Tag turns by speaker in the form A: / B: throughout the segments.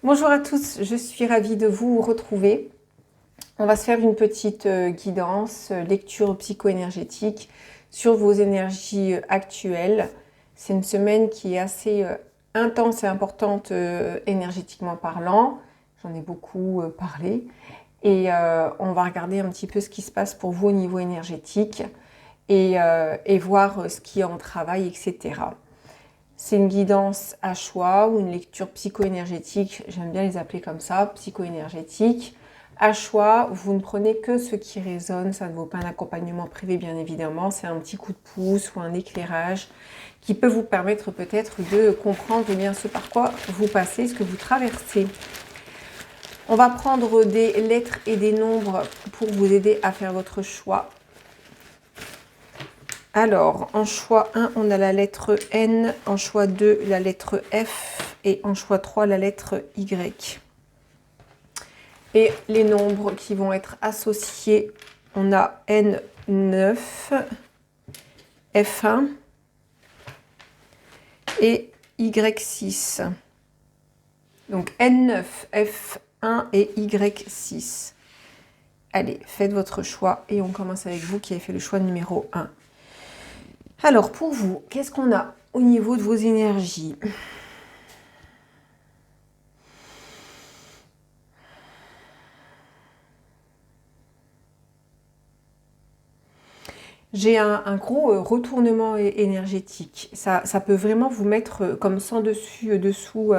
A: Bonjour à tous, je suis ravie de vous retrouver. On va se faire une petite guidance, lecture psycho-énergétique sur vos énergies actuelles. C'est une semaine qui est assez intense et importante énergétiquement parlant. J'en ai beaucoup parlé. Et on va regarder un petit peu ce qui se passe pour vous au niveau énergétique et voir ce qui est en travail, etc. C'est une guidance à choix ou une lecture psycho-énergétique, j'aime bien les appeler comme ça, psycho-énergétique. À choix, vous ne prenez que ce qui résonne, ça ne vaut pas un accompagnement privé bien évidemment, c'est un petit coup de pouce ou un éclairage qui peut vous permettre peut-être de comprendre bien ce par quoi vous passez, ce que vous traversez. On va prendre des lettres et des nombres pour vous aider à faire votre choix. Alors, en choix 1, on a la lettre N, en choix 2, la lettre F et en choix 3, la lettre Y. Et les nombres qui vont être associés, on a N9, F1 et Y6. Donc N9, F1 et Y6. Allez, faites votre choix et on commence avec vous qui avez fait le choix numéro 1. Alors, pour vous, qu'est-ce qu'on a au niveau de vos énergies ? J'ai un gros retournement énergétique. Ça peut vraiment vous mettre comme sans dessus dessous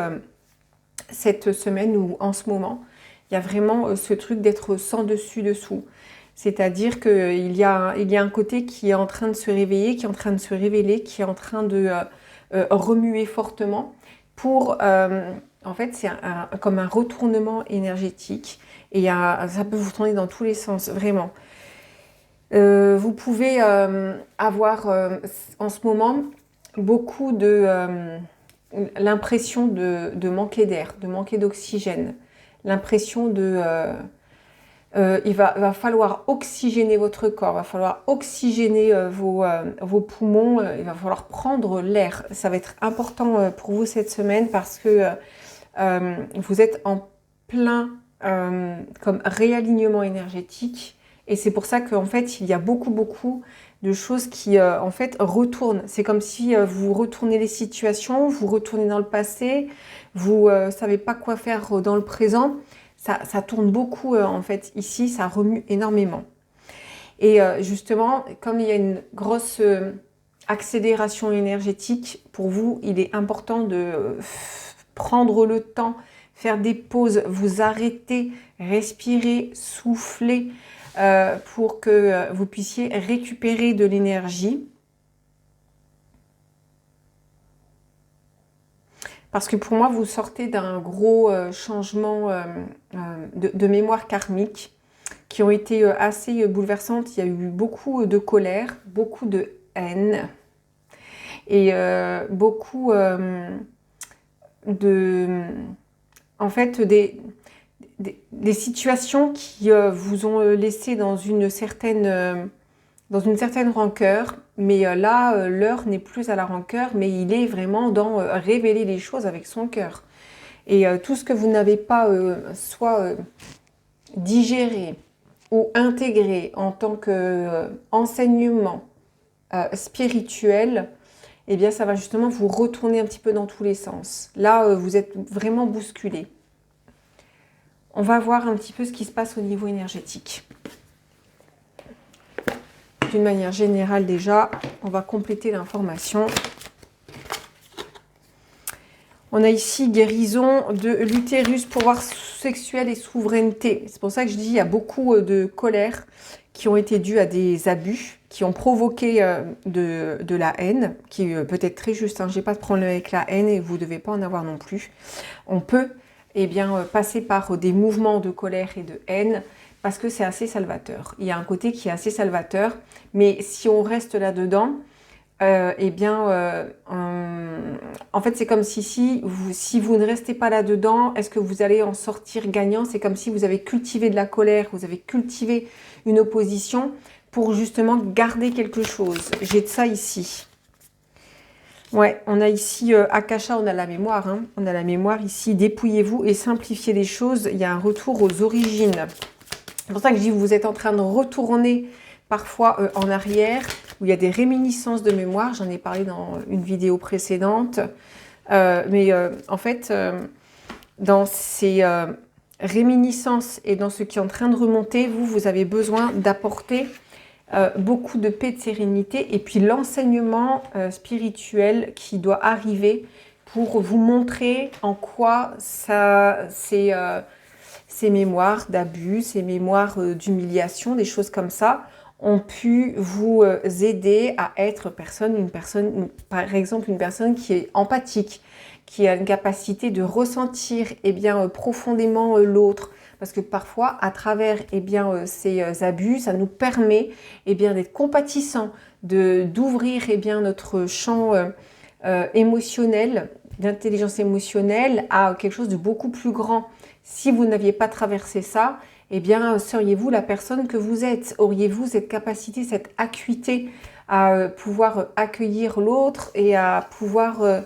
A: cette semaine ou en ce moment. Il y a vraiment ce truc d'être sans dessus dessous. C'est-à-dire qu'il y a un côté qui est en train de se réveiller, qui est en train de se révéler, qui est en train de remuer fortement pour... en fait, c'est comme un retournement énergétique. Et ça peut vous tourner dans tous les sens, vraiment. Vous pouvez avoir en ce moment beaucoup de l'impression de manquer d'air, de manquer d'oxygène, l'impression il va falloir oxygéner votre corps, il va falloir oxygéner vos poumons, il va falloir prendre l'air. Ça va être important pour vous cette semaine parce que vous êtes en plein comme réalignement énergétique. Et c'est pour ça qu'en fait, il y a beaucoup de choses qui, en fait, retournent. C'est comme si vous retournez les situations, vous retournez dans le passé, vous savez pas quoi faire dans le présent. Ça tourne beaucoup, en fait, ici, ça remue énormément. Et justement, comme il y a une grosse accélération énergétique, pour vous, il est important de prendre le temps, faire des pauses, vous arrêter, respirer, souffler, pour que vous puissiez récupérer de l'énergie. Parce que pour moi, vous sortez d'un gros changement de mémoire karmique qui ont été assez bouleversantes. Il y a eu beaucoup de colère, beaucoup de haine et beaucoup en fait, des situations qui vous ont laissé dans une certaine rancœur, mais là, l'heure n'est plus à la rancœur, mais il est vraiment dans révéler les choses avec son cœur. Et tout ce que vous n'avez pas soit digéré ou intégré en tant qu'enseignement spirituel, eh bien, ça va justement vous retourner un petit peu dans tous les sens. Là, vous êtes vraiment bousculé. On va voir un petit peu ce qui se passe au niveau énergétique. D'une manière générale déjà, on va compléter l'information. On a ici guérison de l'utérus, pouvoir sexuel et souveraineté. C'est pour ça que je dis qu'il y a beaucoup de colère qui ont été dues à des abus, qui ont provoqué de la haine, qui peut être très juste. Hein. Je n'ai pas de problème avec la haine et vous ne devez pas en avoir non plus. On peut passer par des mouvements de colère et de haine parce que c'est assez salvateur. Il y a un côté qui est assez salvateur, mais si on reste là-dedans, en fait, c'est comme si vous ne restez pas là-dedans, est-ce que vous allez en sortir gagnant? C'est comme si vous avez cultivé de la colère, vous avez cultivé une opposition pour justement garder quelque chose. J'ai de ça ici. Ouais, on a ici Akasha, on a la mémoire. Hein. On a la mémoire ici. Dépouillez-vous et simplifiez les choses. Il y a un retour aux origines. C'est pour ça que je dis vous êtes en train de retourner parfois en arrière, où il y a des réminiscences de mémoire. J'en ai parlé dans une vidéo précédente. En fait, dans ces réminiscences et dans ce qui est en train de remonter, vous avez besoin d'apporter beaucoup de paix, de sérénité et puis l'enseignement spirituel qui doit arriver pour vous montrer en quoi ces mémoires d'abus, ces mémoires d'humiliation, des choses comme ça, ont pu vous aider à être par exemple une personne qui est empathique, qui a une capacité de ressentir profondément l'autre. Parce que parfois, à travers ces abus, ça nous permet d'être compatissants, d'ouvrir notre champ émotionnel, d'intelligence émotionnelle à quelque chose de beaucoup plus grand. Si vous n'aviez pas traversé ça, seriez-vous la personne que vous êtes? Auriez-vous cette capacité, cette acuité à pouvoir accueillir l'autre et à pouvoir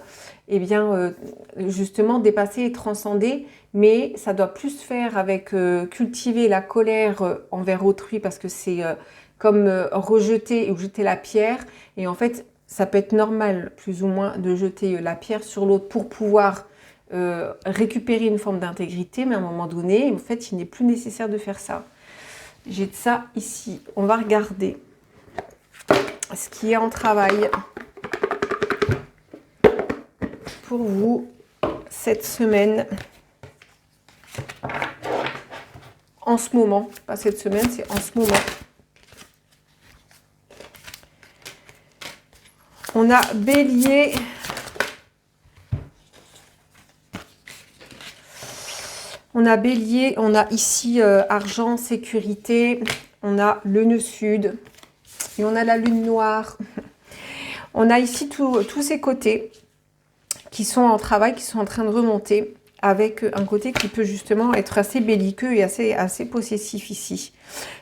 A: justement dépasser et transcender? Mais ça doit plus se faire avec cultiver la colère envers autrui parce que c'est comme rejeter ou jeter la pierre. Et en fait, ça peut être normal plus ou moins de jeter la pierre sur l'autre pour pouvoir récupérer une forme d'intégrité. Mais à un moment donné, en fait, il n'est plus nécessaire de faire ça. J'ai de ça ici. On va regarder ce qui est en travail pour vous cette semaine. En ce moment, pas cette semaine, c'est en ce moment. On a Bélier. On a Bélier, on a ici argent, sécurité. On a le nœud sud. Et on a la lune noire. On a ici tous ces côtés qui sont en travail, qui sont en train de remonter, avec un côté qui peut justement être assez belliqueux et assez possessif ici.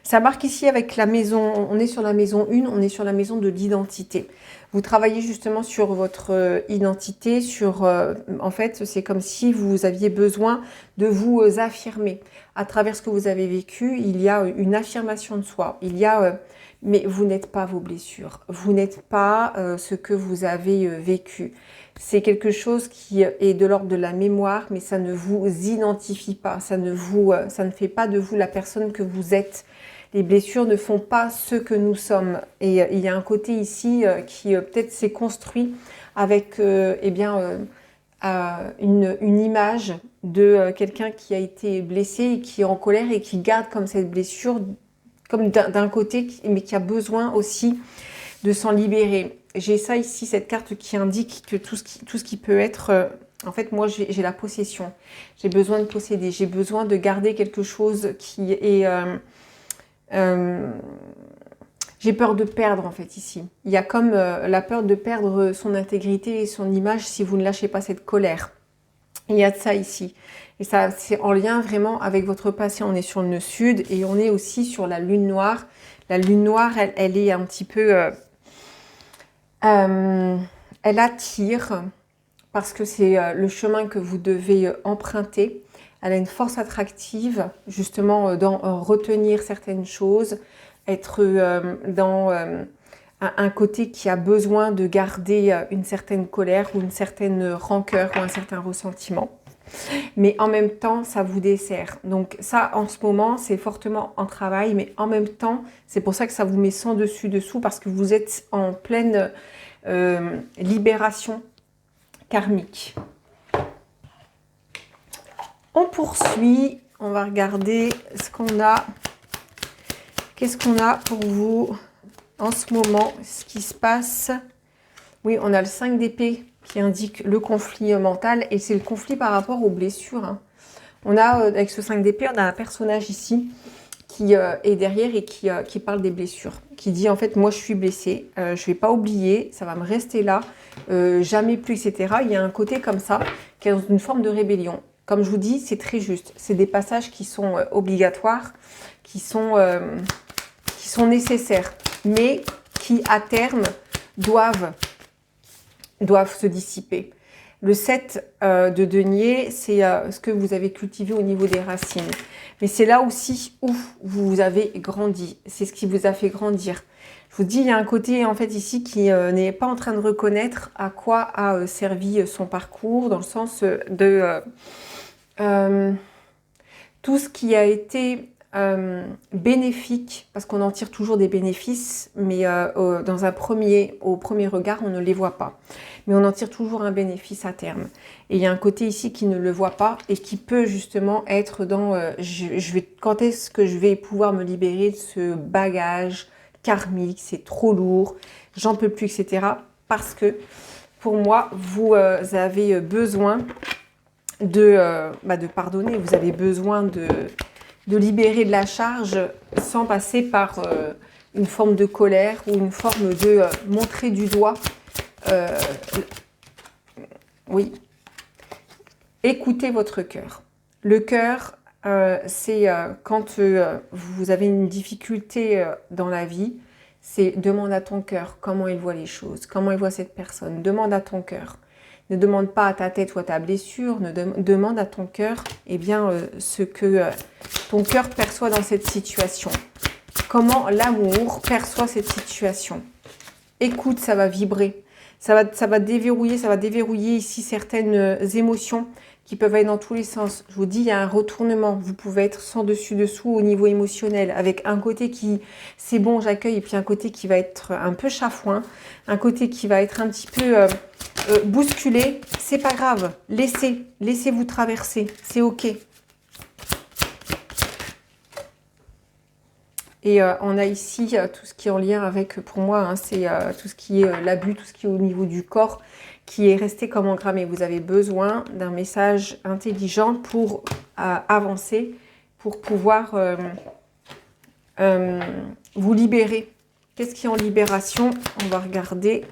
A: Ça marque ici avec la maison, on est sur la maison 1, on est sur la maison de l'identité. Vous travaillez justement sur votre identité, en fait, c'est comme si vous aviez besoin de vous affirmer. À travers ce que vous avez vécu, il y a une affirmation de soi. Mais vous n'êtes pas vos blessures, vous n'êtes pas ce que vous avez vécu. C'est quelque chose qui est de l'ordre de la mémoire, mais ça ne vous identifie pas, ça ne fait pas de vous la personne que vous êtes. Les blessures ne font pas ce que nous sommes. Et il y a un côté ici qui peut-être s'est construit avec une image de quelqu'un qui a été blessé et qui est en colère et qui garde comme cette blessure, comme d'un côté, mais qui a besoin aussi de s'en libérer. J'ai ça ici, cette carte qui indique que tout ce qui peut être... en fait, moi, j'ai la possession. J'ai besoin de posséder. J'ai besoin de garder quelque chose qui est... j'ai peur de perdre, en fait, ici. Il y a comme la peur de perdre son intégrité et son image si vous ne lâchez pas cette colère. Il y a de ça ici. Et ça, c'est en lien vraiment avec votre passé. On est sur le nœud sud et on est aussi sur la lune noire. La lune noire, elle est un petit peu... elle attire parce que c'est le chemin que vous devez emprunter. Elle a une force attractive, justement, dans retenir certaines choses, être dans un côté qui a besoin de garder une certaine colère ou une certaine rancœur ou un certain ressentiment. Mais en même temps, ça vous dessert. Donc ça, en ce moment, c'est fortement en travail, mais en même temps, c'est pour ça que ça vous met sans dessus-dessous, parce que vous êtes en pleine libération karmique. On poursuit, on va regarder ce qu'on a. Qu'est-ce qu'on a pour vous en ce moment, ce qui se passe? Oui, on a le 5 d'épée qui indique le conflit mental et c'est le conflit par rapport aux blessures. Hein. On a, avec ce 5 d'épée, on a un personnage ici qui est derrière et qui parle des blessures. Qui dit en fait, moi je suis blessée, je ne vais pas oublier, ça va me rester là, jamais plus, etc. Il y a un côté comme ça qui est dans une forme de rébellion. Comme je vous dis, c'est très juste. C'est des passages qui sont obligatoires, qui sont nécessaires, mais qui à terme doivent doivent se dissiper. Le 7 de denier, c'est ce que vous avez cultivé au niveau des racines. Mais c'est là aussi où vous avez grandi. C'est ce qui vous a fait grandir. Je vous dis, il y a un côté en fait ici qui n'est pas en train de reconnaître à quoi a servi son parcours, dans le sens de tout ce qui a été bénéfique, parce qu'on en tire toujours des bénéfices, mais au premier regard, on ne les voit pas. Mais on en tire toujours un bénéfice à terme. Et il y a un côté ici qui ne le voit pas et qui peut justement être dans quand est-ce que je vais pouvoir me libérer de ce bagage karmique, c'est trop lourd, j'en peux plus, etc. Parce que pour moi, vous avez besoin de pardonner, vous avez besoin de libérer de la charge sans passer par une forme de colère ou une forme de montrer du doigt. Oui. Écoutez votre cœur. Le cœur, c'est quand vous avez une difficulté dans la vie, c'est demande à ton cœur comment il voit les choses, comment il voit cette personne. Demande à ton cœur. Ne demande pas à ta tête ou à ta blessure, demande à ton cœur ce que ton cœur perçoit dans cette situation. Comment l'amour perçoit cette situation. Écoute, ça va vibrer. Ça va déverrouiller ici certaines émotions qui peuvent aller dans tous les sens. Je vous dis, il y a un retournement. Vous pouvez être sans dessus-dessous au niveau émotionnel, avec un côté qui, c'est bon, j'accueille, et puis un côté qui va être un peu chafouin, un côté qui va être un petit peu bousculé. C'est pas grave, laissez-vous traverser, c'est ok. Et on a ici tout ce qui est en lien avec, pour moi, hein, c'est tout ce qui est l'abus, tout ce qui est au niveau du corps, qui est resté comme engrammé. Vous avez besoin d'un message intelligent pour avancer, pour pouvoir vous libérer. Qu'est-ce qui est en libération? On va regarder.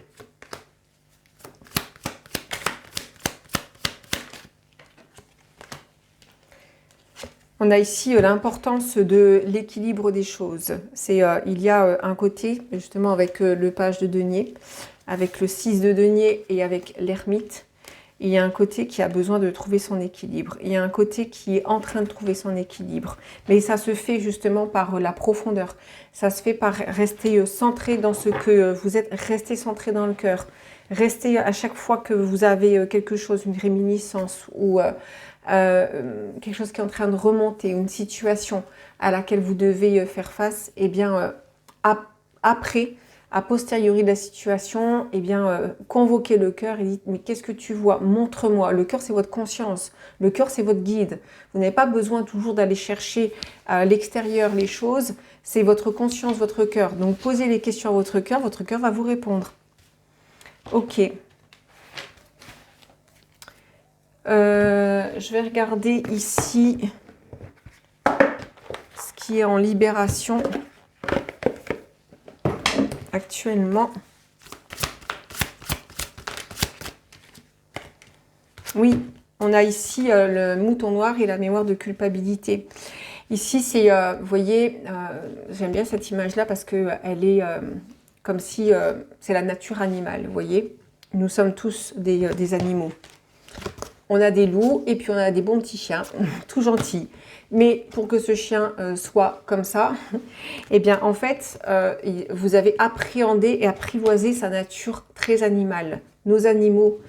A: On a ici l'importance de l'équilibre des choses. Il y a un côté, justement, avec le page de denier, avec le 6 de denier et avec l'ermite. Il y a un côté qui a besoin de trouver son équilibre. Il y a un côté qui est en train de trouver son équilibre. Mais ça se fait justement par la profondeur. Ça se fait par rester centré dans ce que vous êtes, rester centré dans le cœur. Restez à chaque fois que vous avez quelque chose, une réminiscence ou quelque chose qui est en train de remonter, une situation à laquelle vous devez faire face, et bien après, a posteriori de la situation, et bien convoquez le cœur et dites mais qu'est-ce que tu vois? Montre-moi. Le cœur, c'est votre conscience. Le cœur, c'est votre guide. Vous n'avez pas besoin toujours d'aller chercher à l'extérieur les choses. C'est votre conscience, votre cœur. Donc posez les questions à votre cœur va vous répondre. Ok. Je vais regarder ici ce qui est en libération actuellement. Oui, on a ici le mouton noir et la mémoire de culpabilité. Ici, c'est, vous voyez, j'aime bien cette image-là parce qu'elle est comme si c'est la nature animale, vous voyez. Nous sommes tous des animaux. On a des loups et puis on a des bons petits chiens, tout gentils. Mais pour que ce chien soit comme ça, eh bien en fait, vous avez appréhendé et apprivoisé sa nature très animale. Nos animaux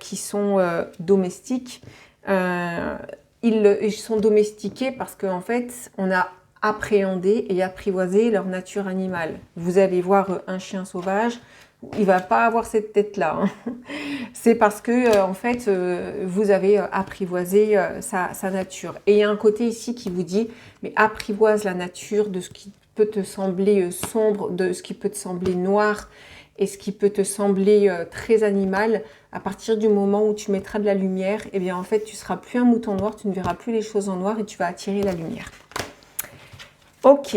A: qui sont domestiques, ils sont domestiqués parce qu'en fait, on a appréhendé et apprivoisé leur nature animale. Vous allez voir un chien sauvage, il va pas avoir cette tête-là. Hein. C'est parce que en fait, vous avez apprivoisé sa nature. Et il y a un côté ici qui vous dit, mais apprivoise la nature de ce qui peut te sembler sombre, de ce qui peut te sembler noir et ce qui peut te sembler très animal. À partir du moment où tu mettras de la lumière, eh bien en fait, tu seras plus un mouton noir, tu ne verras plus les choses en noir et tu vas attirer la lumière. Ok.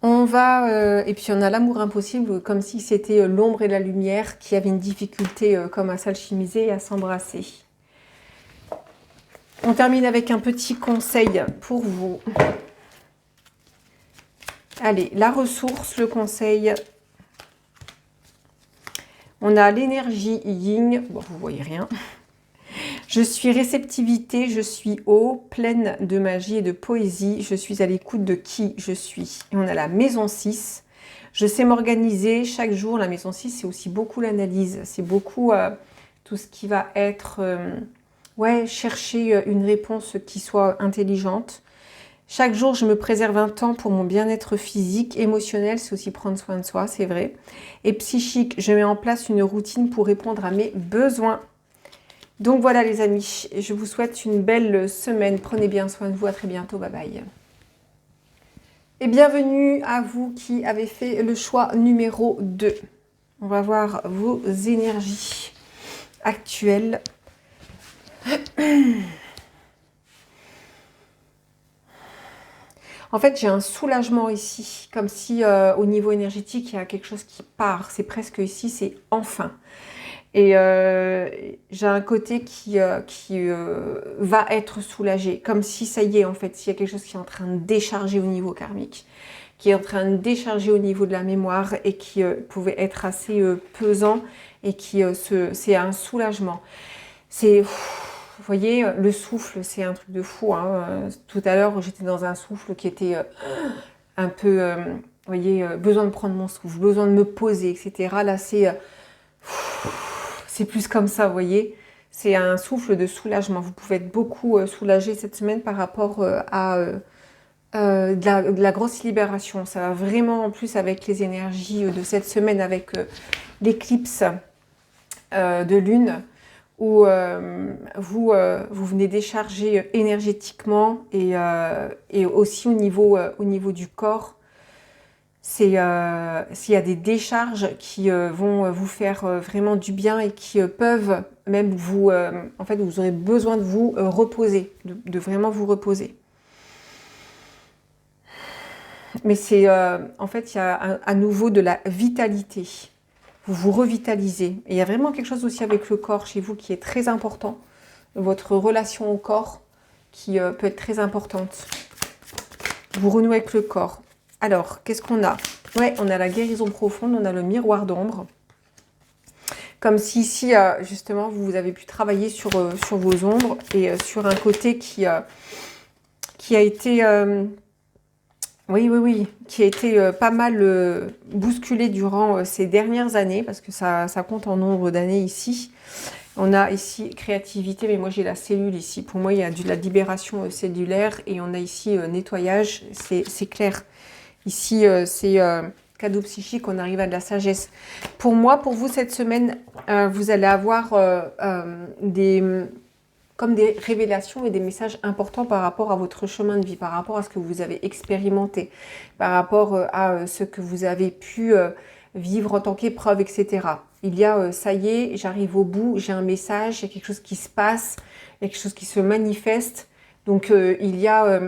A: On va, et puis on a l'amour impossible, comme si c'était l'ombre et la lumière qui avaient une difficulté comme à s'alchimiser et à s'embrasser. On termine avec un petit conseil pour vous. Allez, la ressource, le conseil. On a l'énergie yin. Bon, vous voyez rien. Je suis réceptivité, je suis eau, pleine de magie et de poésie. Je suis à l'écoute de qui je suis. Et on a la maison 6. Je sais m'organiser chaque jour. La maison 6, c'est aussi beaucoup l'analyse. C'est beaucoup tout ce qui va être... ouais, chercher une réponse qui soit intelligente. Chaque jour, je me préserve un temps pour mon bien-être physique, émotionnel. C'est aussi prendre soin de soi, c'est vrai. Et psychique, je mets en place une routine pour répondre à mes besoins. Donc voilà les amis, je vous souhaite une belle semaine. Prenez bien soin de vous, à très bientôt, bye bye. Et bienvenue à vous qui avez fait le choix numéro 2. On va voir vos énergies actuelles. En fait, j'ai un soulagement ici, comme si au niveau énergétique, il y a quelque chose qui part. C'est presque ici, c'est enfin. Et j'ai un côté qui va être soulagé, comme si ça y est en fait, s'il y a quelque chose qui est en train de décharger au niveau karmique, qui est en train de décharger au niveau de la mémoire et qui pouvait être assez pesant et qui c'est un soulagement. C'est, vous voyez, le souffle, c'est un truc de fou. Hein. Tout à l'heure, j'étais dans un souffle qui était un peu, vous voyez, besoin de prendre mon souffle, besoin de me poser, etc. Là, c'est plus comme ça, vous voyez. C'est un souffle de soulagement. Vous pouvez être beaucoup soulagé cette semaine par rapport à de la grosse libération. Ça va vraiment en plus avec les énergies de cette semaine, avec l'éclipse de lune, où vous venez décharger énergétiquement et aussi au niveau du corps. S'il y a des décharges qui vont vous faire vraiment du bien et qui peuvent même vous... en fait, vous aurez besoin de vous reposer, de vraiment vous reposer. Mais c'est... en fait, il y a à nouveau de la vitalité. Vous vous revitalisez. Et il y a vraiment quelque chose aussi avec le corps chez vous qui est très important. Votre relation au corps qui peut être très importante. Vous renouez avec le corps. Alors, qu'est-ce qu'on a? Ouais, on a la guérison profonde, on a le miroir d'ombre. Comme si ici, justement, vous avez pu travailler sur vos ombres et sur un côté qui a été... oui, qui a été pas mal bousculé durant ces dernières années, parce que ça compte en nombre d'années ici. On a ici créativité, mais moi j'ai la cellule ici. Pour moi, il y a de la libération cellulaire et on a ici nettoyage, c'est clair. Ici, c'est cadeau psychique, on arrive à de la sagesse. Pour moi, pour vous, cette semaine, vous allez avoir comme des révélations et des messages importants par rapport à votre chemin de vie, par rapport à ce que vous avez expérimenté, par rapport à ce que vous avez pu vivre en tant qu'épreuve, etc. Il y a, ça y est, j'arrive au bout, j'ai un message, il y a quelque chose qui se passe, il y a quelque chose qui se manifeste. Donc, il y a...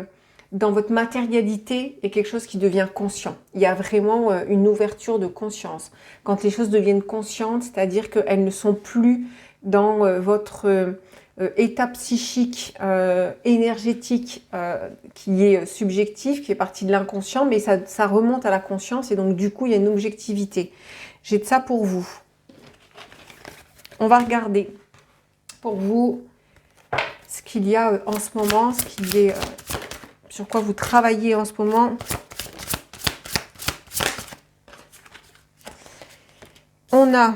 A: dans votre matérialité, il y a quelque chose qui devient conscient. Il y a vraiment une ouverture de conscience. Quand les choses deviennent conscientes, c'est-à-dire qu'elles ne sont plus dans votre état psychique, énergétique, qui est subjectif, qui fait partie de l'inconscient, mais ça remonte à la conscience et donc du coup, il y a une objectivité. J'ai de ça pour vous. On va regarder pour vous ce qu'il y a en ce moment, ce qu'il est... sur quoi vous travaillez en ce moment. On a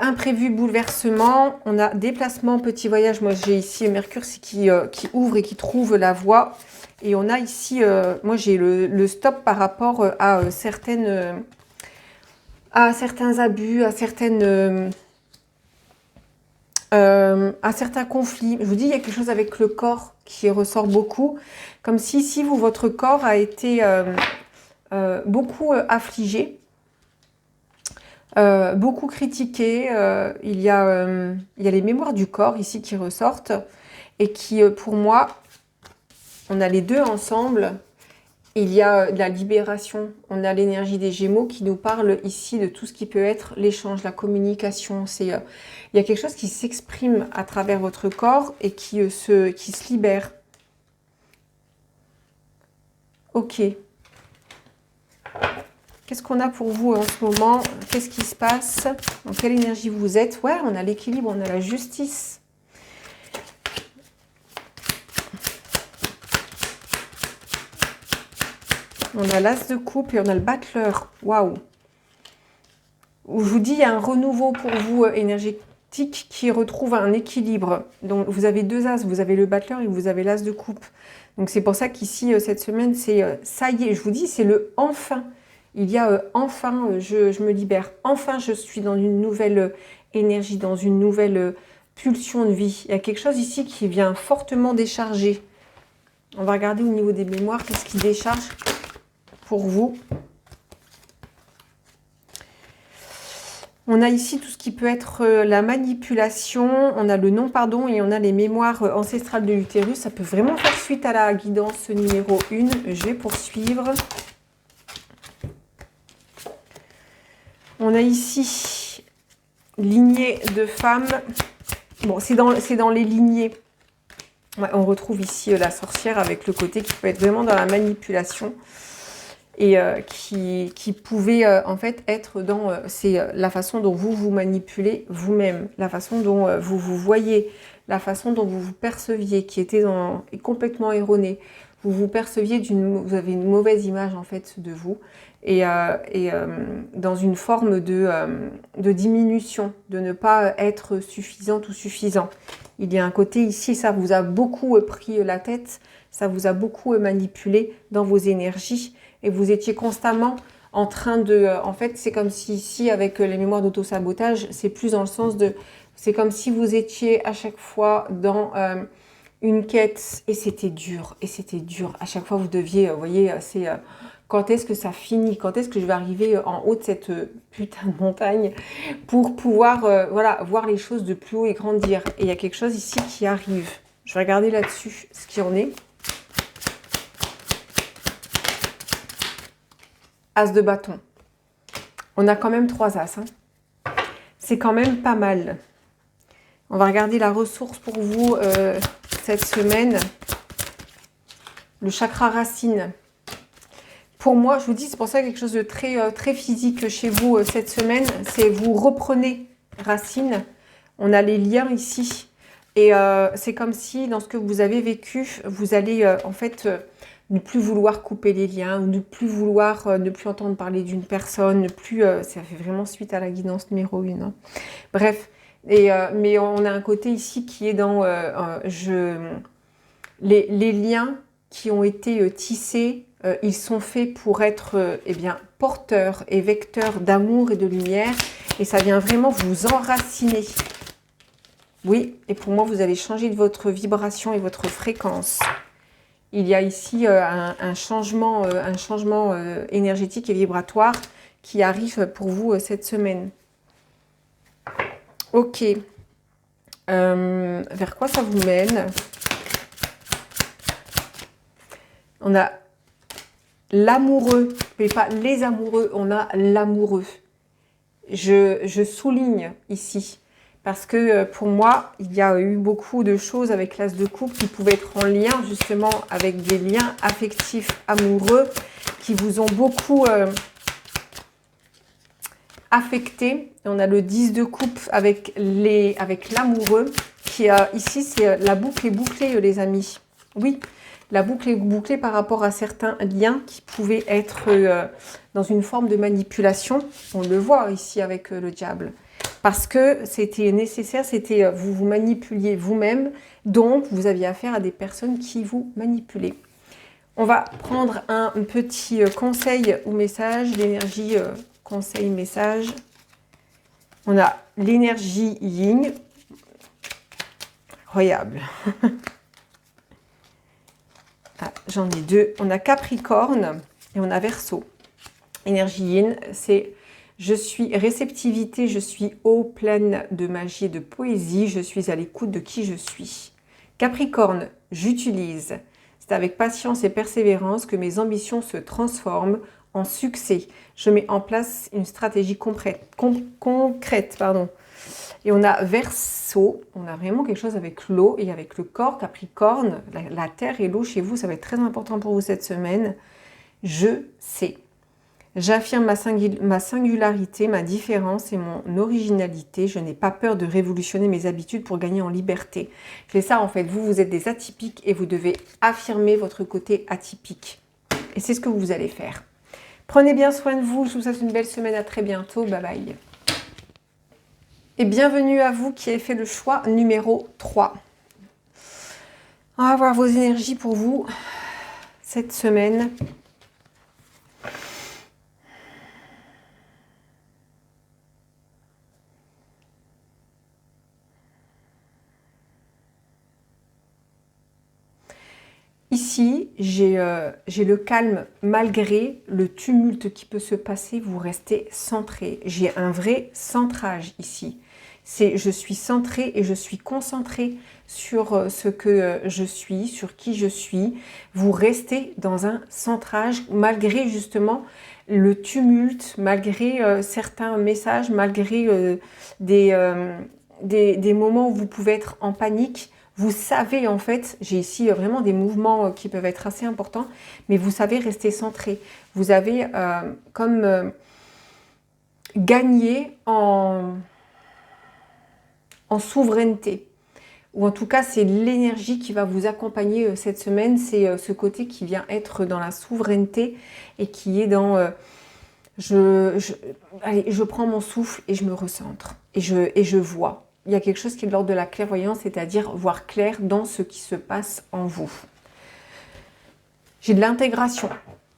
A: imprévu, bouleversement, on a déplacement, petit voyage. Moi, j'ai ici Mercure qui ouvre et qui trouve la voie. Et on a ici, moi, j'ai le stop par rapport à certains abus, à certains conflits. Je vous dis, il y a quelque chose avec le corps qui ressort beaucoup. Comme si votre corps a été beaucoup affligé, beaucoup critiqué. Il y a les mémoires du corps ici qui ressortent et qui, pour moi, on a les deux ensemble. Il y a de la libération, on a l'énergie des Gémeaux qui nous parle ici de tout ce qui peut être l'échange, la communication. Il y a quelque chose qui s'exprime à travers votre corps et qui se libère. Ok. Qu'est-ce qu'on a pour vous en ce moment? Qu'est-ce qui se passe? Dans quelle énergie vous êtes? Ouais, on a l'équilibre, on a la justice. On a l'as de coupe et on a le battleur. Waouh! Je vous dis, il y a un renouveau pour vous énergétique qui retrouve un équilibre. Donc, vous avez deux as, vous avez le battleur et vous avez l'as de coupe. Donc, c'est pour ça qu'ici, cette semaine, c'est ça y est, je vous dis, c'est le enfin. Il y a enfin, je me libère. Enfin, je suis dans une nouvelle énergie, dans une nouvelle pulsion de vie. Il y a quelque chose ici qui vient fortement décharger. On va regarder au niveau des mémoires, qu'est-ce qui décharge pour vous. On a ici tout ce qui peut être la manipulation, on a le non-pardon et on a les mémoires ancestrales de l'utérus. Ça peut vraiment faire suite à la guidance numéro 1. Je vais poursuivre. On a ici lignée de femmes. Bon, c'est dans les lignées. Ouais, on retrouve ici la sorcière avec le côté qui peut être vraiment dans la manipulation. Et qui pouvait en fait être dans la façon dont vous vous manipulez vous-même, la façon dont vous vous voyez, la façon dont vous vous perceviez, qui était complètement erronée. Vous vous perceviez vous avez une mauvaise image en fait de vous et dans une forme de diminution, de ne pas être suffisante ou suffisant. Il y a un côté ici, ça vous a beaucoup pris la tête, ça vous a beaucoup manipulé dans vos énergies. Et vous étiez constamment en train de... en fait, c'est comme si ici, avec les mémoires d'auto-sabotage, c'est plus dans le sens de... C'est comme si vous étiez à chaque fois dans une quête. Et c'était dur. Et c'était dur. À chaque fois, vous deviez... vous voyez, c'est... quand est-ce que ça finit? Quand est-ce que je vais arriver en haut de cette putain de montagne pour pouvoir voilà, voir les choses de plus haut et grandir? Et il y a quelque chose ici qui arrive. Je vais regarder là-dessus ce qu'il y en est. As de bâton. On a quand même 3 as. Hein. C'est quand même pas mal. On va regarder la ressource pour vous cette semaine. Le chakra racine. Pour moi, je vous dis, c'est pour ça quelque chose de très physique chez vous cette semaine. C'est vous reprenez racine. On a les liens ici. Et c'est comme si, dans ce que vous avez vécu, vous allez en fait... ne plus vouloir couper les liens, ou ne plus vouloir, ne plus entendre parler d'une personne, ne plus, ça fait vraiment suite à la guidance numéro 1. Hein. Bref, mais on a un côté ici qui est dans les liens qui ont été tissés, ils sont faits pour être eh bien, porteurs et vecteurs d'amour et de lumière, et ça vient vraiment vous enraciner. Oui, et pour moi, vous allez changer de votre vibration et votre fréquence. Il y a ici un changement énergétique et vibratoire qui arrive pour vous cette semaine. Ok. Vers quoi ça vous mène? On a l'amoureux, mais pas les amoureux, on a l'amoureux. Je souligne ici. Parce que pour moi, il y a eu beaucoup de choses avec l'as de coupe qui pouvaient être en lien justement avec des liens affectifs amoureux qui vous ont beaucoup affecté. On a le 10 de coupe avec l'amoureux qui ici, c'est la boucle est bouclée les amis. Oui, la boucle est bouclée par rapport à certains liens qui pouvaient être dans une forme de manipulation. On le voit ici avec le diable. Parce que c'était nécessaire, c'était vous vous manipuliez vous-même, donc vous aviez affaire à des personnes qui vous manipulaient. On va prendre un petit conseil ou message, l'énergie conseil, message. On a l'énergie yin, incroyable. Ah, j'en ai 2. On a Capricorne et on a Verseau. Énergie yin, c'est... Je suis réceptivité, je suis eau pleine de magie et de poésie, je suis à l'écoute de qui je suis. Capricorne, j'utilise. C'est avec patience et persévérance que mes ambitions se transforment en succès. Je mets en place une stratégie concrète. Et on a Verseau, on a vraiment quelque chose avec l'eau et avec le corps. Capricorne, la terre et l'eau chez vous, ça va être très important pour vous cette semaine. Je sais. J'affirme ma singularité, ma différence et mon originalité. Je n'ai pas peur de révolutionner mes habitudes pour gagner en liberté. C'est ça en fait, vous êtes des atypiques et vous devez affirmer votre côté atypique. Et c'est ce que vous allez faire. Prenez bien soin de vous, je vous souhaite une belle semaine, à très bientôt, bye bye. Et bienvenue à vous qui avez fait le choix numéro 3. On va voir vos énergies pour vous cette semaine. Ici, j'ai le calme malgré le tumulte qui peut se passer, vous restez centré. J'ai un vrai centrage ici. Je suis centrée et je suis concentrée sur ce que je suis, sur qui je suis. Vous restez dans un centrage malgré justement le tumulte, malgré certains messages, malgré des moments où vous pouvez être en panique. Vous savez en fait, j'ai ici vraiment des mouvements qui peuvent être assez importants, mais vous savez rester centré. Vous avez gagné en souveraineté. Ou en tout cas, c'est l'énergie qui va vous accompagner cette semaine. C'est ce côté qui vient être dans la souveraineté et qui est dans... allez, je prends mon souffle et je me recentre. Et je vois. Il y a quelque chose qui est de l'ordre de la clairvoyance, c'est-à-dire voir clair dans ce qui se passe en vous. J'ai de l'intégration.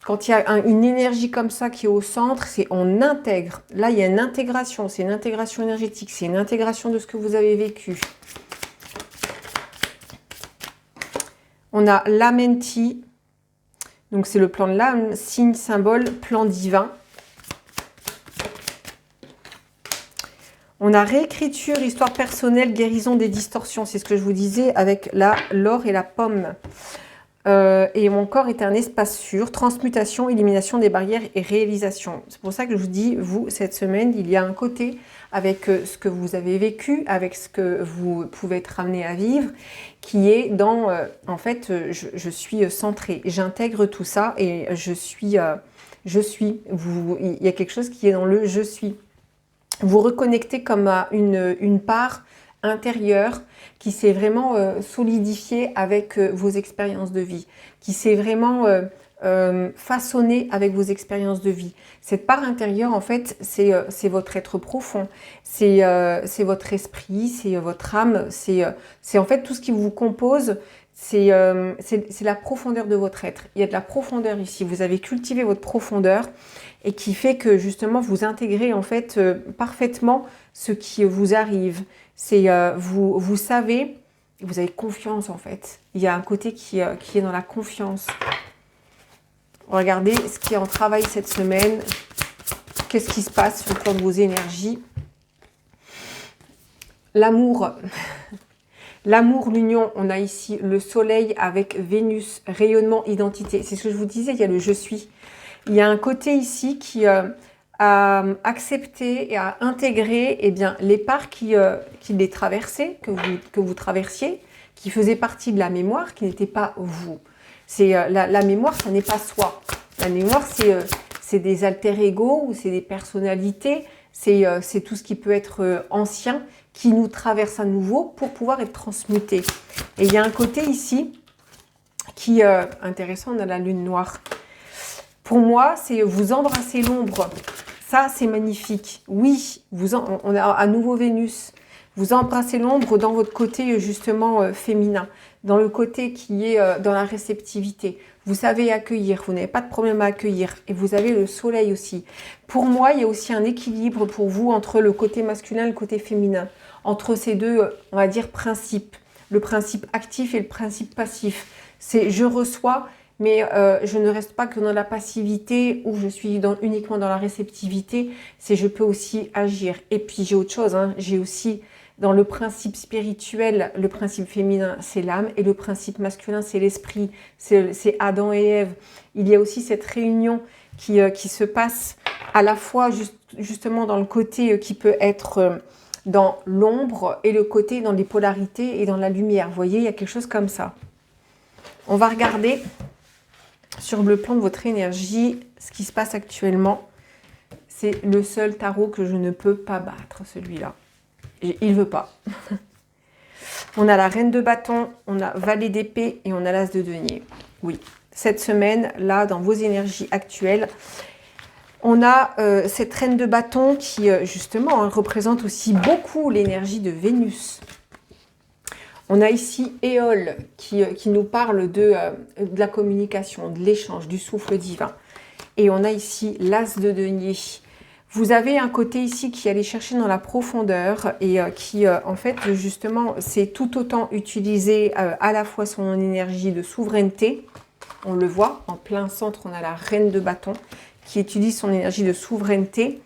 A: Quand il y a une énergie comme ça qui est au centre, c'est on intègre. Là, il y a une intégration. C'est une intégration énergétique. C'est une intégration de ce que vous avez vécu. On a l'amenti. Donc, c'est le plan de l'âme. Signe, symbole, plan divin. On a réécriture, histoire personnelle, guérison des distorsions. C'est ce que je vous disais avec l'or et la pomme. Et mon corps est un espace sûr. Transmutation, élimination des barrières et réalisation. C'est pour ça que je vous dis, vous, cette semaine, il y a un côté avec ce que vous avez vécu, avec ce que vous pouvez être amené à vivre, qui est dans, en fait, je suis centrée. J'intègre tout ça et je suis. Il y a quelque chose qui est dans le « je suis ». Vous reconnectez comme à une part intérieure qui s'est vraiment solidifiée avec vos expériences de vie, qui s'est vraiment façonnée avec vos expériences de vie. Cette part intérieure, en fait, c'est votre être profond, c'est votre esprit, c'est votre âme, c'est en fait tout ce qui vous compose. C'est la profondeur de votre être. Il y a de la profondeur ici. Vous avez cultivé votre profondeur et qui fait que justement vous intégrez en fait parfaitement ce qui vous arrive. C'est vous savez, vous avez confiance en fait. Il y a un côté qui est dans la confiance. Regardez ce qui est en travail cette semaine. Qu'est-ce qui se passe sur le plan de vos énergies? L'amour. L'amour, l'union, on a ici le soleil avec Vénus, rayonnement, identité. C'est ce que je vous disais, il y a le « je suis ». Il y a un côté ici qui a accepté et a intégré les parts qui les traversaient, que vous traversiez, qui faisaient partie de la mémoire, qui n'étaient pas vous. La mémoire, ça n'est pas soi. La mémoire, c'est des alter-ego ou c'est des personnalités, c'est tout ce qui peut être ancien, qui nous traverse à nouveau pour pouvoir être transmuté. Et il y a un côté ici qui est intéressant, on a la lune noire. Pour moi, c'est vous embrasser l'ombre. Ça, c'est magnifique. Oui, on a à nouveau Vénus. Vous embrassez l'ombre dans votre côté justement féminin, dans le côté qui est dans la réceptivité. Vous savez accueillir, vous n'avez pas de problème à accueillir. Et vous avez le soleil aussi. Pour moi, il y a aussi un équilibre pour vous entre le côté masculin et le côté féminin. Entre ces deux, on va dire, principes. Le principe actif et le principe passif. C'est je reçois, mais je ne reste pas que dans la passivité où je suis uniquement dans la réceptivité. C'est je peux aussi agir. Et puis j'ai autre chose, hein. J'ai aussi dans le principe spirituel, le principe féminin, c'est l'âme, et le principe masculin, c'est l'esprit, c'est Adam et Ève. Il y a aussi cette réunion qui se passe à la fois justement dans le côté qui peut être dans l'ombre et le côté dans les polarités et dans la lumière. Vous voyez, il y a quelque chose comme ça. On va regarder sur le plan de votre énergie, ce qui se passe actuellement, c'est le seul tarot que je ne peux pas battre, celui-là. Il ne veut pas. On a la reine de bâton, on a valet d'épée et on a l'as de denier. Oui, cette semaine, là, dans vos énergies actuelles, on a cette reine de bâton qui, justement, hein, représente aussi beaucoup l'énergie de Vénus. On a ici Éole qui nous parle de la communication, de l'échange, du souffle divin. Et on a ici l'as de denier. Vous avez un côté ici qui allait chercher dans la profondeur et qui, en fait, justement, c'est tout autant utiliser à la fois son énergie de souveraineté. On le voit, en plein centre, on a la reine de bâton qui utilise son énergie de souveraineté.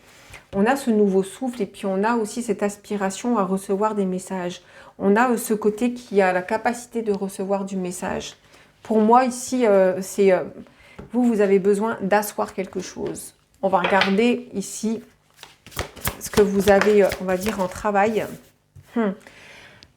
A: On a ce nouveau souffle et puis on a aussi cette aspiration à recevoir des messages. On a ce côté qui a la capacité de recevoir du message. Pour moi, ici, c'est vous avez besoin d'asseoir quelque chose. On va regarder ici ce que vous avez, on va dire, en travail.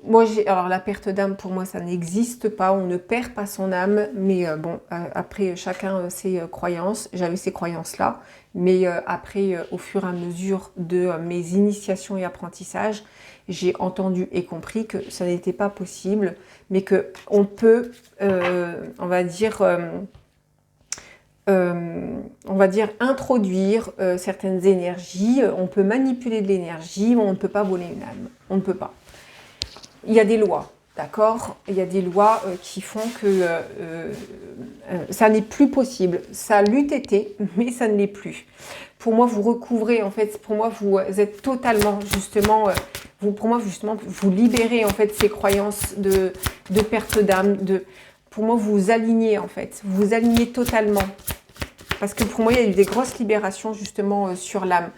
A: Moi, alors la perte d'âme, pour moi, ça n'existe pas. On ne perd pas son âme. Mais bon, après, chacun ses croyances. J'avais ces croyances-là. Mais après, au fur et à mesure de mes initiations et apprentissages, j'ai entendu et compris que ça n'était pas possible. Mais qu'on peut, on va dire, introduire certaines énergies. On peut manipuler de l'énergie. On ne peut pas voler une âme. On ne peut pas. Il y a des lois, d'accord? Il y a des lois qui font que ça n'est plus possible. Ça l'eût été, mais ça ne l'est plus. Pour moi, vous recouvrez, en fait, pour moi, vous êtes totalement, justement, vous libérez, en fait, ces croyances de perte d'âme. Pour moi, vous vous alignez, en fait. Vous vous alignez totalement. Parce que pour moi, il y a eu des grosses libérations, justement, sur l'âme.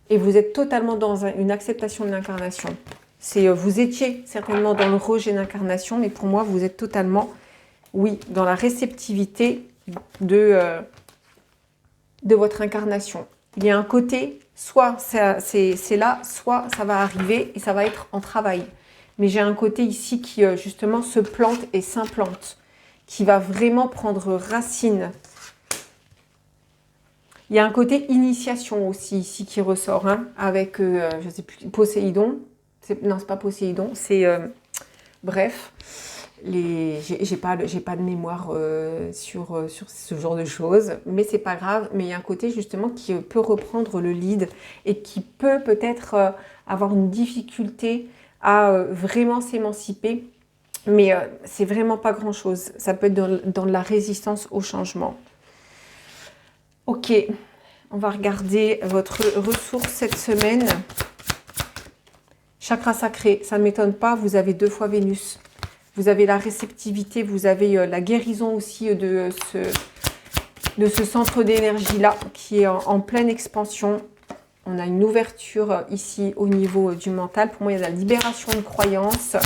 A: Et vous êtes totalement dans une acceptation de l'incarnation. Vous étiez certainement dans le rejet d'incarnation, mais pour moi, vous êtes totalement, oui, dans la réceptivité de votre incarnation. Il y a un côté, soit c'est là, soit ça va arriver et ça va être en travail. Mais j'ai un côté ici qui, justement, se plante et s'implante, qui va vraiment prendre racine. Il y a un côté initiation aussi ici qui ressort, hein, avec, je ne sais plus, Poséidon. Non, c'est pas Poséidon, c'est... bref, j'ai pas de mémoire sur ce genre de choses, mais c'est pas grave. Mais il y a un côté justement qui peut reprendre le lead et qui peut peut-être avoir une difficulté à vraiment s'émanciper. Mais c'est vraiment pas grand-chose. Ça peut être dans la résistance au changement. Ok, on va regarder votre ressource cette semaine. Chakra sacré, ça ne m'étonne pas, vous avez 2 fois Vénus. Vous avez la réceptivité, vous avez la guérison aussi de ce centre d'énergie-là qui est en pleine expansion. On a une ouverture ici au niveau du mental. Pour moi, il y a la libération de croyances.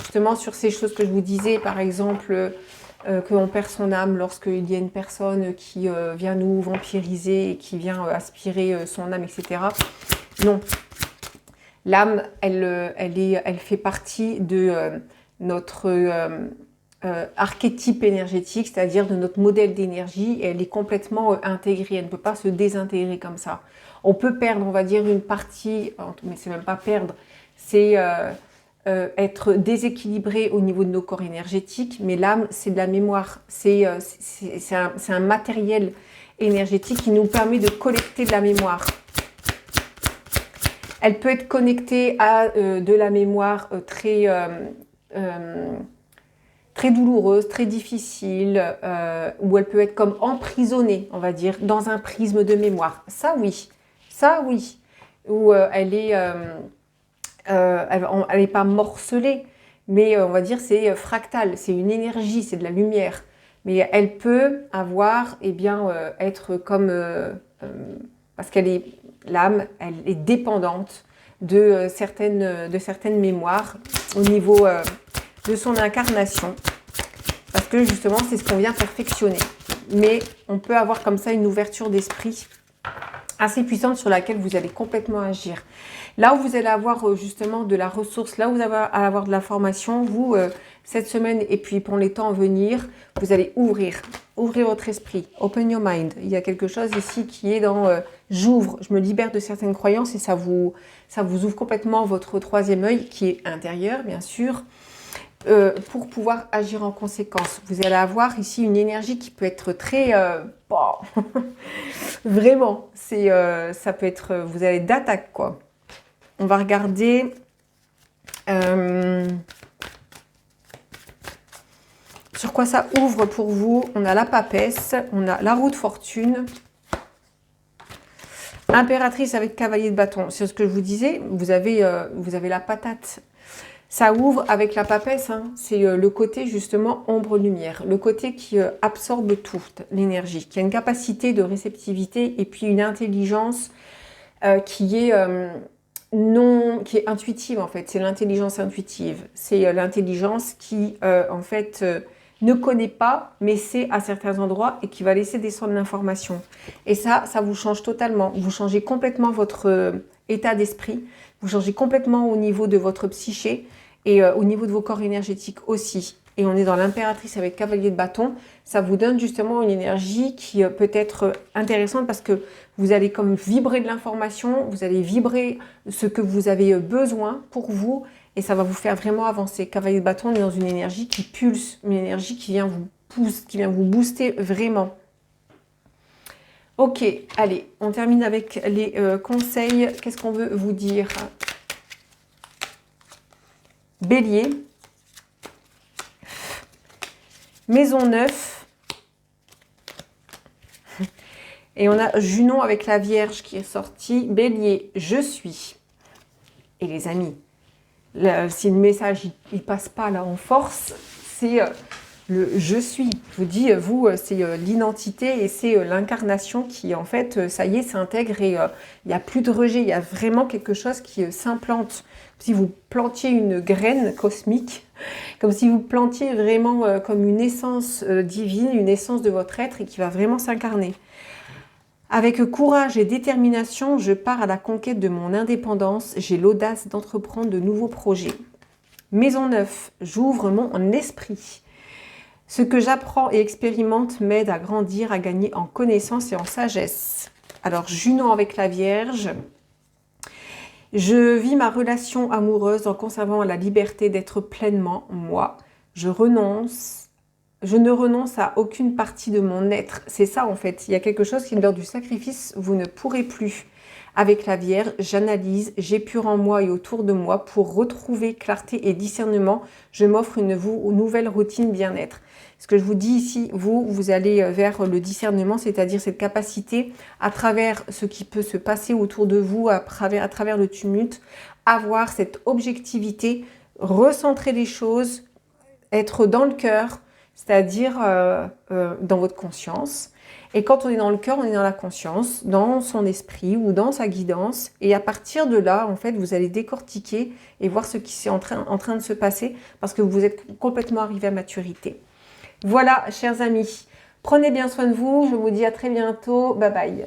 A: Justement, sur ces choses que je vous disais, par exemple, qu'on perd son âme lorsqu'il y a une personne qui vient nous vampiriser et qui vient aspirer son âme, etc. Non. L'âme, elle fait partie de notre archétype énergétique, c'est-à-dire de notre modèle d'énergie, et elle est complètement intégrée, elle ne peut pas se désintégrer comme ça. On peut perdre, on va dire, une partie, mais c'est même pas perdre, c'est être déséquilibré au niveau de nos corps énergétiques, mais l'âme, c'est de la mémoire, c'est un matériel énergétique qui nous permet de collecter de la mémoire. Elle peut être connectée à de la mémoire très douloureuse, très difficile, ou elle peut être comme emprisonnée, on va dire, dans un prisme de mémoire. Ça oui. Où elle est pas morcelée, mais on va dire c'est fractal, c'est une énergie, c'est de la lumière. Mais elle peut avoir, être comme... parce qu'elle est... L'âme, elle est dépendante de certaines mémoires au niveau de son incarnation. Parce que justement, c'est ce qu'on vient perfectionner. Mais on peut avoir comme ça une ouverture d'esprit assez puissante sur laquelle vous allez complètement agir. Là où vous allez avoir justement de la ressource, là où vous allez avoir de la formation, vous, cette semaine et puis pour les temps à venir, vous allez ouvrir votre esprit, open your mind. Il y a quelque chose ici qui est dans j'ouvre, je me libère de certaines croyances et ça vous ouvre complètement votre troisième œil qui est intérieur, bien sûr. Pour pouvoir agir en conséquence. Vous allez avoir ici une énergie qui peut être très... vraiment, ça peut être... Vous allez d'attaque, quoi. On va regarder... sur quoi ça ouvre pour vous. On a la papesse, on a la roue de fortune, impératrice avec cavalier de bâton. C'est ce que je vous disais, vous avez la patate. Ça ouvre avec la papesse, hein. C'est le côté justement ombre-lumière, le côté qui absorbe toute l'énergie, qui a une capacité de réceptivité et puis une intelligence qui est intuitive en fait. C'est l'intelligence intuitive, c'est l'intelligence qui en fait ne connaît pas, mais sait à certains endroits et qui va laisser descendre l'information. Et ça vous change totalement. Vous changez complètement votre état d'esprit, vous changez complètement au niveau de votre psyché, et au niveau de vos corps énergétiques aussi. Et on est dans l'impératrice avec cavalier de bâton. Ça vous donne justement une énergie qui peut être intéressante parce que vous allez comme vibrer de l'information, vous allez vibrer ce que vous avez besoin pour vous et ça va vous faire vraiment avancer. Cavalier de bâton, on est dans une énergie qui pulse, une énergie qui vient vous booster vraiment. Ok, allez, on termine avec les conseils. Qu'est-ce qu'on veut vous dire ? Bélier, Maison 9, et on a Junon avec la Vierge qui est sortie. Bélier, je suis. Et les amis, si le message il passe pas là en force, c'est le je suis. Je vous dis, vous, c'est l'identité et c'est l'incarnation qui en fait, ça y est, s'intègre et il n'y a plus de rejet, il y a vraiment quelque chose qui s'implante. Si vous plantiez une graine cosmique, comme si vous plantiez vraiment comme une essence divine, une essence de votre être et qui va vraiment s'incarner. Avec courage et détermination, je pars à la conquête de mon indépendance. J'ai l'audace d'entreprendre de nouveaux projets. Maison 9, j'ouvre mon esprit. Ce que j'apprends et expérimente m'aide à grandir, à gagner en connaissance et en sagesse. Alors, Junon avec la Vierge. Je vis ma relation amoureuse en conservant la liberté d'être pleinement moi. Je ne renonce à aucune partie de mon être. C'est ça en fait. Il y a quelque chose qui est lors du sacrifice, vous ne pourrez plus. Avec la Vierge, j'analyse, j'épure en moi et autour de moi pour retrouver clarté et discernement. Je m'offre une nouvelle routine bien-être. Ce que je vous dis ici, vous allez vers le discernement, c'est-à-dire cette capacité à travers ce qui peut se passer autour de vous, à travers le tumulte, avoir cette objectivité, recentrer les choses, être dans le cœur, c'est-à-dire dans votre conscience. Et quand on est dans le cœur, on est dans la conscience, dans son esprit ou dans sa guidance. Et à partir de là, en fait, vous allez décortiquer et voir ce qui est en train de se passer parce que vous êtes complètement arrivé à maturité. Voilà, chers amis, prenez bien soin de vous. Je vous dis à très bientôt. Bye bye.